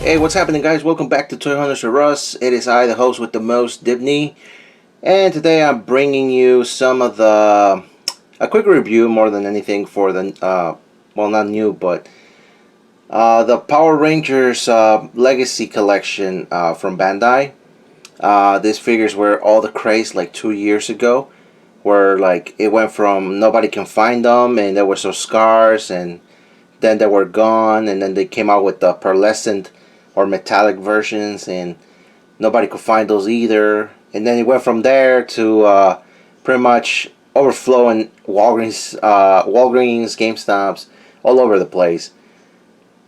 Hey, what's happening, guys? Welcome back to Toy Hunters with Russ. It is I, the host with the most, Dibney, and today I'm bringing you some of a quick review more than anything for the well, not new, but the Power Rangers Legacy Collection from Bandai. These figures were all the craze like 2 years ago, where like it went from nobody can find them, and there were some scars, and then they were gone, and then they came out with the pearlescent or metallic versions, and nobody could find those either. And then it went from there to pretty much overflowing Walgreens, GameStops, all over the place.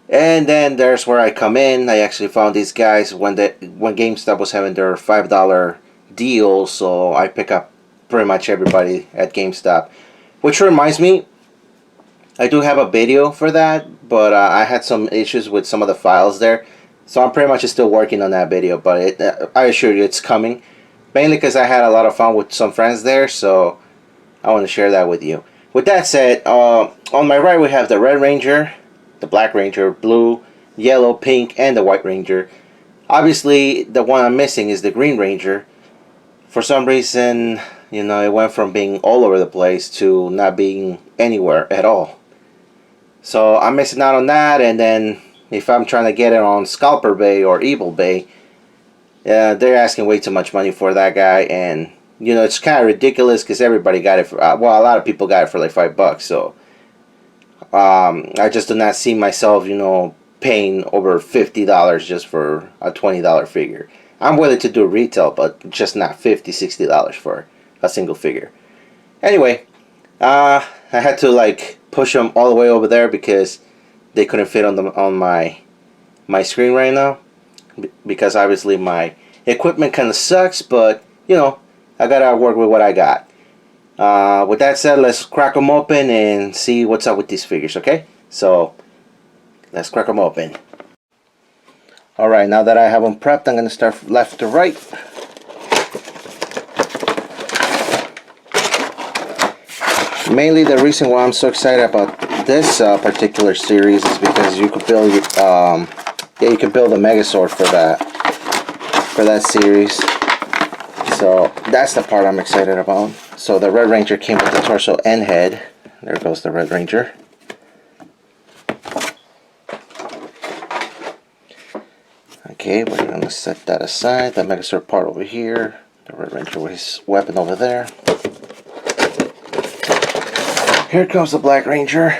And then there's where I come in. I actually found these guys when GameStop was having their $5 deal, so I pick up pretty much everybody at GameStop. Which reminds me, I do have a video for that, but I had some issues with some of the files there. So I'm pretty much still working on that video, but I assure you it's coming. Mainly because I had a lot of fun with some friends there, so I want to share that with you. With that said, on my right we have the Red Ranger, the Black Ranger, blue, yellow, pink, and the White Ranger. Obviously, the one I'm missing is the Green Ranger. For some reason, you know, it went from being all over the place to not being anywhere at all. So I'm missing out on that, and then if I'm trying to get it on Scalper Bay or Evil Bay, they're asking way too much money for that guy, and you know it's kind of ridiculous because everybody got it for well, a lot of people got it for like $5. So I just do not see myself, you know, paying over $50 just for a $20 figure. I'm willing to do retail, but just not $50-$60 for a single figure. Anyway, I had to like push them all the way over there because they couldn't fit on my screen right now, because obviously my equipment kind of sucks, but you know I gotta work with what I got. With that said, let's crack them open and see what's up with these figures. Okay, so let's crack them open. Alright, now that I have them prepped, I'm gonna start left to right. Mainly the reason why I'm so excited about this particular series is because you could build you could build a Megazord for that series. So that's the part I'm excited about. So the Red Ranger came with the torso and head. There goes the Red Ranger. Okay, we're gonna set that aside. The Megazord part over here. The Red Ranger with his weapon over there. Here comes the Black Ranger.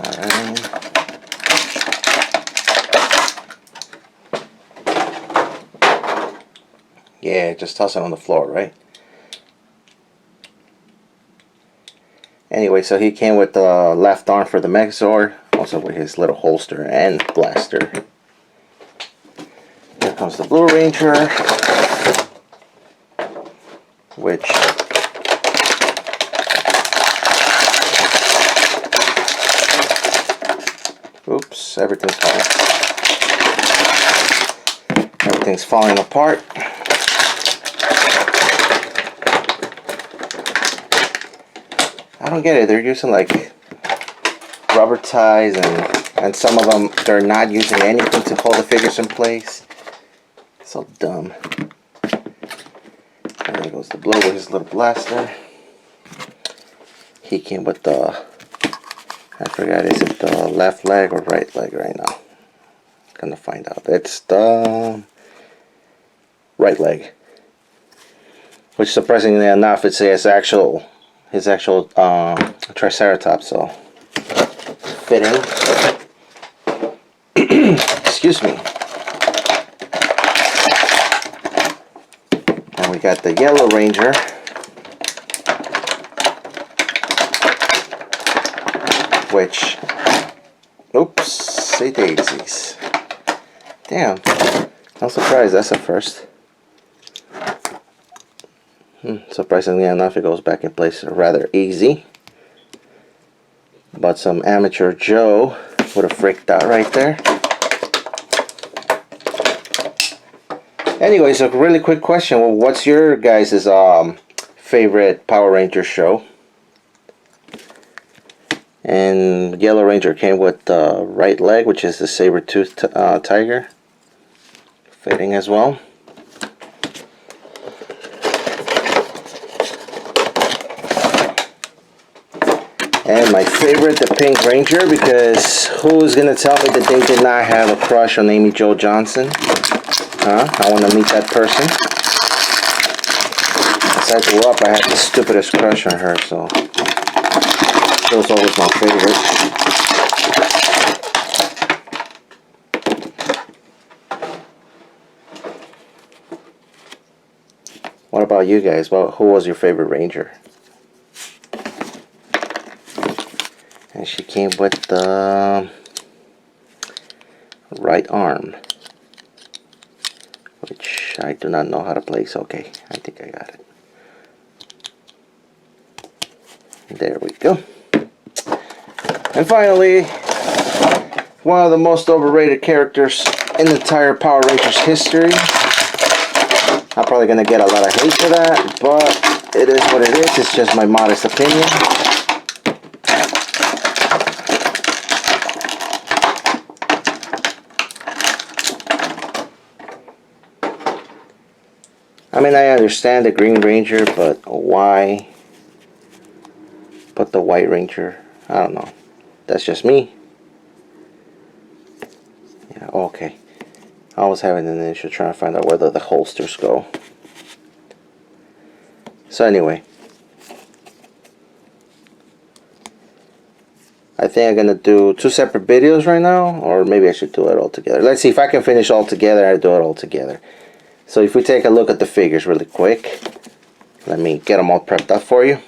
Alright. Yeah, just toss it on the floor, right? Anyway, so he came with the left arm for the Megazord, also with his little holster and blaster. Here comes the Blue Ranger, which oops, everything's falling apart. I don't get it. They're using like rubber ties, and some of them they're not using anything to hold the figures in place. So dumb. And there goes the Blue with his little blaster. He came with the, I forgot, is it the left leg or right leg right now? Gonna find out. It's the right leg. Which surprisingly enough, it's his actual Triceratops, so fitting. Excuse me. And we got the Yellow Ranger, which, oops, say daisies. Damn, I'm surprised that's a first. Surprisingly enough, it goes back in place rather easy. But some amateur Joe would have freaked out right there. Anyways, a really quick question. Well, what's your guys' favorite Power Ranger show? And Yellow Ranger came with the right leg, which is the saber-toothed tiger. Fitting as well. And my favorite, the Pink Ranger, because who's gonna tell me that they did not have a crush on Amy Jo Johnson? Huh? I want to meet that person. As I grew up, I had the stupidest crush on her, so she was always my favorite. What about you guys? Well, who was your favorite Ranger? And she came with the right arm, which I do not know how to place. Okay, I think I got it. There we go. And finally, one of the most overrated characters in the entire Power Rangers history. I'm probably going to get a lot of hate for that, but it is what it is. It's just my modest opinion. I mean, I understand the Green Ranger, but why put the White Ranger? I don't know. That's just me. Yeah, okay. I was having an issue trying to find out where the holsters go. So anyway, I think I'm going to do 2 separate videos right now, or maybe I should do it all together. Let's see if I can finish all together. I do it all together. So if we take a look at the figures really quick, let me get them all prepped up for you.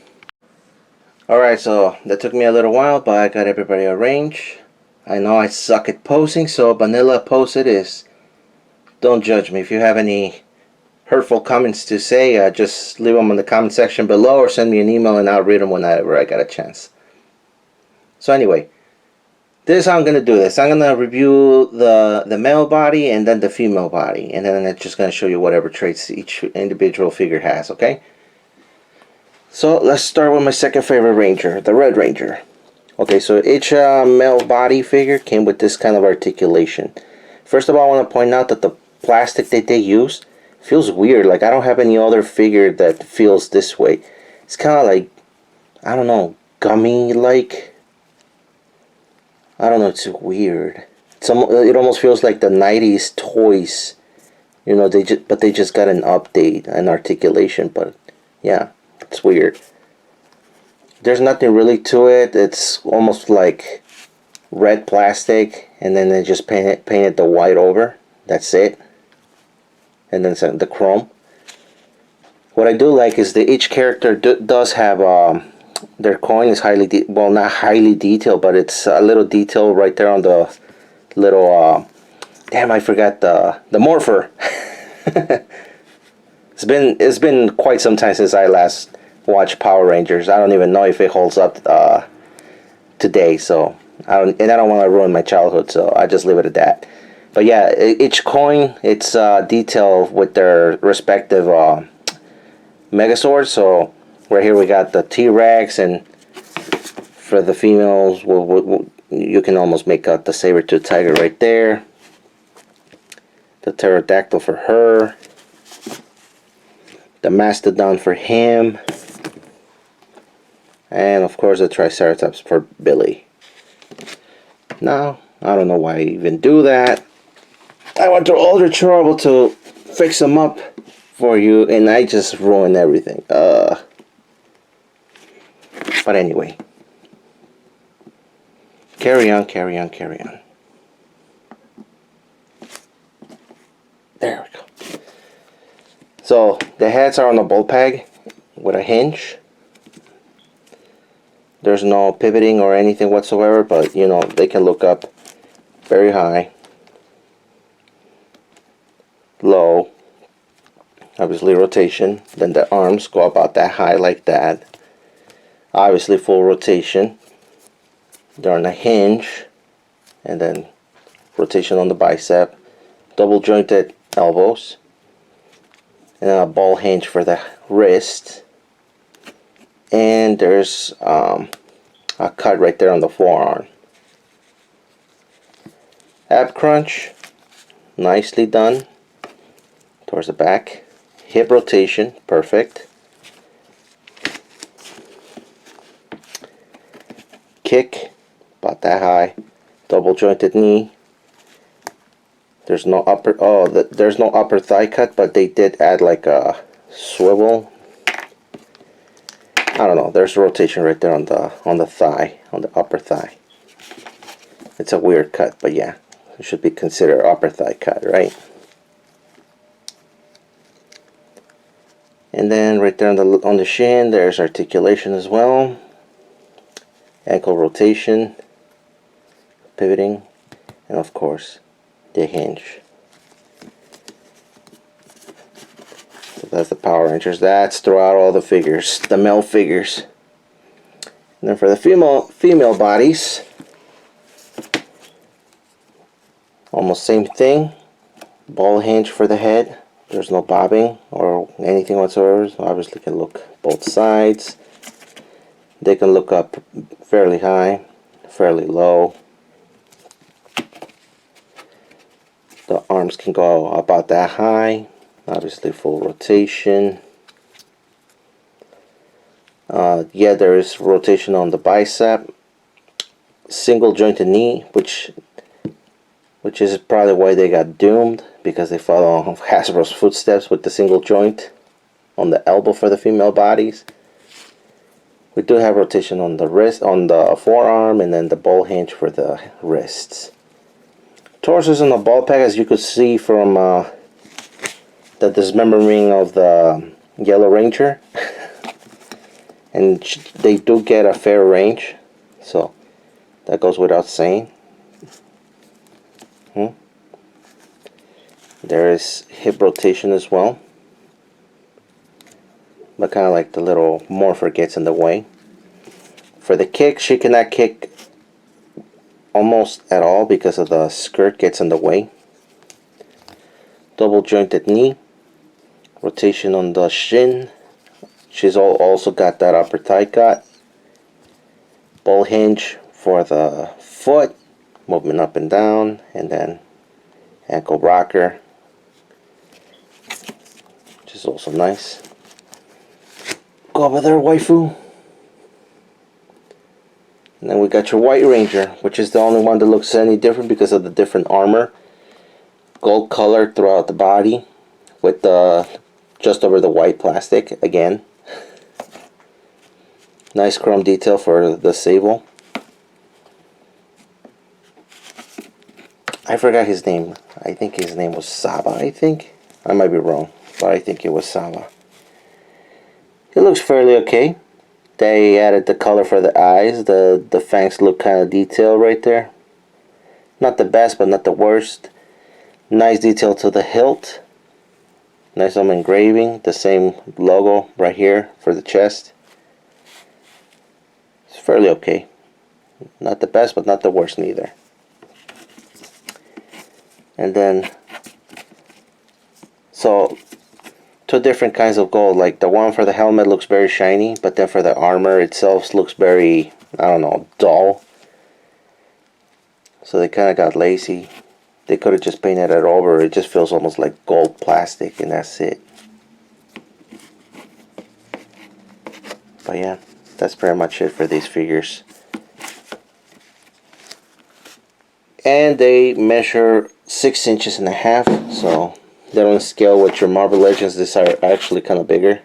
Alright, so that took me a little while, but I got everybody arranged. I know I suck at posing, so vanilla post it is. Don't judge me. If you have any hurtful comments to say, just leave them in the comment section below or send me an email and I'll read them whenever I got a chance. So anyway, this is how I'm going to do this. I'm going to review the male body and then the female body. And then it's just going to show you whatever traits each individual figure has, okay? So let's start with my second favorite Ranger, the Red Ranger. Okay, so each male body figure came with this kind of articulation. First of all, I want to point out that the plastic that they use feels weird. Like, I don't have any other figure that feels this way. It's kind of like, I don't know, gummy-like. I don't know, it's weird. It almost feels like the 90s toys. You know, they just got an update, an articulation, but yeah, it's weird. There's nothing really to it. It's almost like red plastic, and then they just painted the white over. That's it. And then the chrome. What I do like is that each character does have their coin is highly well, not highly detailed, but it's a little detail right there on the little damn, I forgot the morpher. It's been quite some time since I last watched Power Rangers. I don't even know if it holds up today, so I don't want to ruin my childhood, so I just leave it at that. But yeah, each coin, it's detailed with their respective Megazords. So right here we got the T-Rex, and for the females, you can almost make out the saber-tooth tiger right there. The pterodactyl for her. The mastodon for him. And of course the triceratops for Billy. Now, I don't know why I even do that. I went through all the trouble to fix them up for you, and I just ruined everything. But anyway, carry on. There we go. So the heads are on a ball peg with a hinge. There's no pivoting or anything whatsoever, but you know, they can look up very high, low, obviously rotation. Then the arms go about that high like that. Obviously full rotation. They're on a hinge, and then rotation on the bicep. Double jointed elbows. and a ball hinge for the wrist, and there's a cut right there on the forearm. Ab crunch, nicely done towards the back. Hip rotation, perfect. Kick, about that high. Double jointed knee. There's no upper, there's no upper thigh cut, but they did add like a swivel. I don't know, there's rotation right there on the thigh, on the upper thigh. It's a weird cut, but yeah, it should be considered upper thigh cut, right? And then right there on the shin, there's articulation as well. Ankle rotation, pivoting, and of course the hinge. So that's the Power Rangers. That's throughout all the figures, the male figures. And then for the female bodies, almost same thing. Ball hinge for the head. There's no bobbing or anything whatsoever. So obviously can look both sides. They can look up fairly high, fairly low. The arms can go about that high. Obviously full rotation. Yeah, there is rotation on the bicep. Single jointed knee, which is probably why they got doomed, because they follow Hasbro's footsteps with the single joint on the elbow for the female bodies. We do have rotation on the wrist, on the forearm, and then the ball hinge for the wrists. Torsos on the ball pack, as you could see from the dismembering of the Yellow Ranger. And they do get a fair range, so that goes without saying. There is hip rotation as well, but kind of like the little morpher gets in the way. For the kick, she cannot kick almost at all because of the skirt gets in the way. Double jointed knee, rotation on the shin. She's also got that upper thigh cut. Ball hinge for the foot, movement up and down, and then ankle rocker, which is also nice. Go over there, waifu. And then we got your White Ranger, which is the only one that looks any different because of the different armor. Gold color throughout the body with the just over the white plastic again. Nice chrome detail for the sable. I forgot his name. I think his name was Saba, I think. I might be wrong, but I think it was Saba. It looks fairly okay. They added the color for the eyes. The fangs look kind of detailed right there. Not the best, but not the worst. Nice detail to the hilt. Nice engraving. The same logo right here for the chest. It's fairly okay. Not the best, but not the worst neither. And then, so, two different kinds of gold. Like the one for the helmet looks very shiny, but then for the armor itself looks very, I don't know, dull. So they kind of got lazy. They could have just painted it over. It just feels almost like gold plastic, and that's it. But yeah, that's pretty much it for these figures. And they measure 6 inches and a half, so they're on scale with your Marvel Legends. These are actually kind of bigger.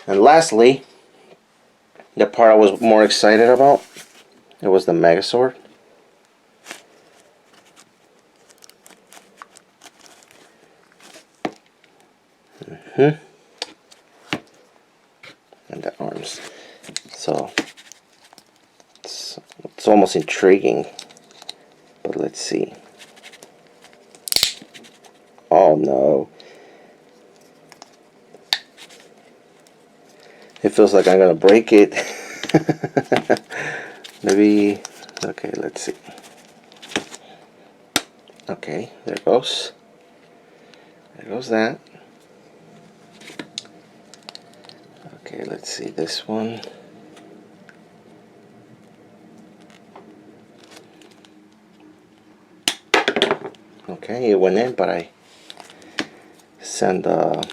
And lastly, the part I was more excited about, it was the Megazord. And the arms. So it's almost intriguing, but let's see. Oh no, it feels like I'm gonna break it. Maybe. Okay, let's see. Okay, there it goes. There goes that. Okay, let's see this one. Okay, it went in, but I sent the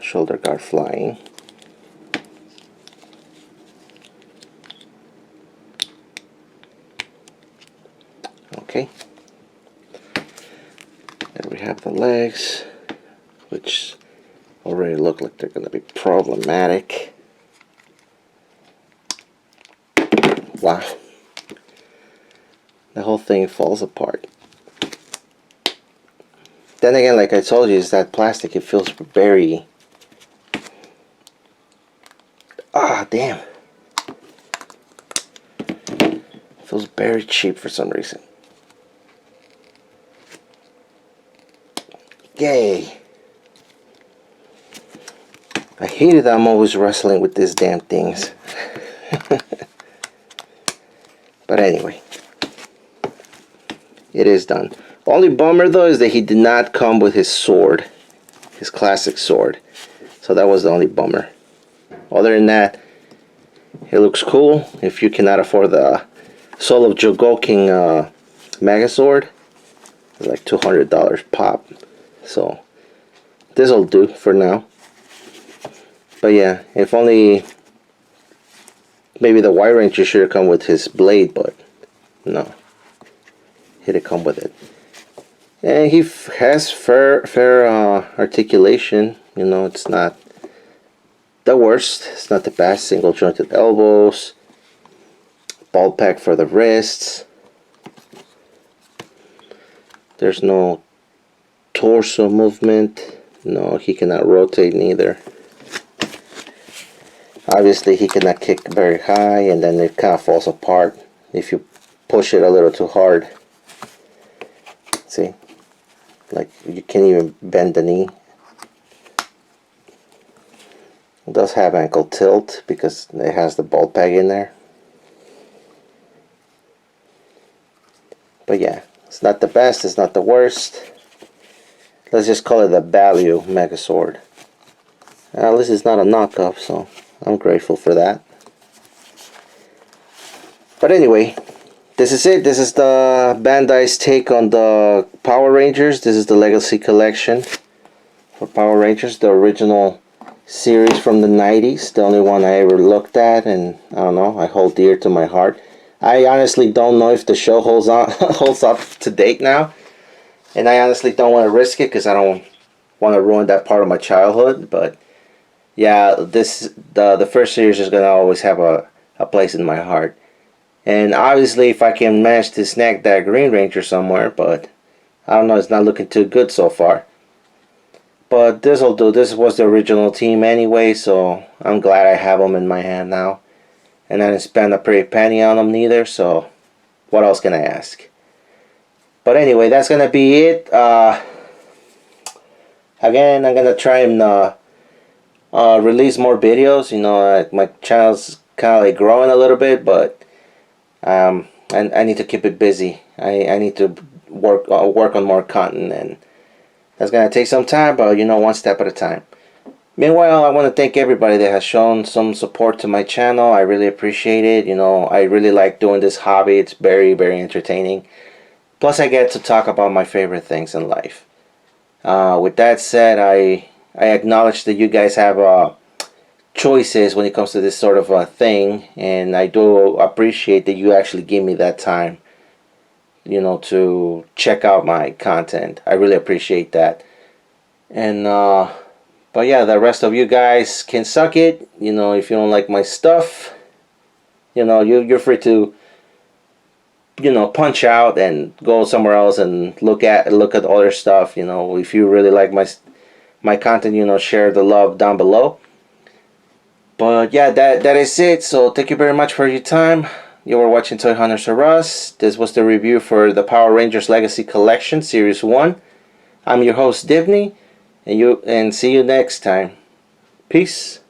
shoulder guard flying. Okay. There we have the legs, which already look like they're going to be problematic. Wow. The whole thing falls apart. Then again, like I told you, it's that plastic. It feels very... Ah, damn. It feels very cheap for some reason. Yay. I hate it that I'm always wrestling with these damn things. But anyway. It is done. The only bummer though is that he did not come with his sword. His classic sword. So that was the only bummer. Other than that, it looks cool. If you cannot afford the Soul of Chogoking Megazord, it's like $200 pop. So this'll do for now. But yeah, if only maybe the White Ranger should have come with his blade, but no. He didn't come with it. And he has fair articulation. You know, it's not the worst. It's not the best. Single jointed elbows. Ball pack for the wrists. There's no torso movement. No, he cannot rotate neither. Obviously, he cannot kick very high, and then it kind of falls apart if you push it a little too hard. See? Like, you can't even bend the knee. It does have ankle tilt because it has the ball peg in there. But yeah, it's not the best, it's not the worst. Let's just call it the value Megazord. At least it's not a knockoff, so I'm grateful for that. But anyway, this is it. This is the Bandai's take on the Power Rangers. This is the Legacy Collection for Power Rangers, the original series from the 90s. The only one I ever looked at, and I don't know, I hold dear to my heart. I honestly don't know if the show holds up to date now. And I honestly don't want to risk it because I don't want to ruin that part of my childhood. But yeah, the first series is going to always have a place in my heart. And obviously, if I can manage to snag that Green Ranger somewhere, but I don't know, it's not looking too good so far. But this'll do. This was the original team anyway, so I'm glad I have them in my hand now. And I didn't spend a pretty penny on them neither, so what else can I ask? But anyway, that's going to be it. Again, I'm going to try and release more videos. You know, my channel's kind of like growing a little bit, but and I need to keep it busy. I need to work on more content, and that's gonna take some time, but you know, one step at a time. Meanwhile, I want to thank everybody that has shown some support to my channel. I really appreciate it. You know, I really like doing this hobby. It's very, very entertaining. Plus, I get to talk about my favorite things in life. With that said, I acknowledge that you guys have choices when it comes to this sort of a thing, and I do appreciate that you actually give me that time, you know, to check out my content. I really appreciate that. And but yeah, the rest of you guys can suck it. You know, if you don't like my stuff, you know, you're free to, you know, punch out and go somewhere else and look at other stuff. You know, if you really like my content, you know, share the love down below. But yeah, that is it. So thank you very much for your time. You were watching Toy Hunters R Us. This was the review for the Power Rangers Legacy Collection Series 1. I'm your host Divney, and see you next time. Peace.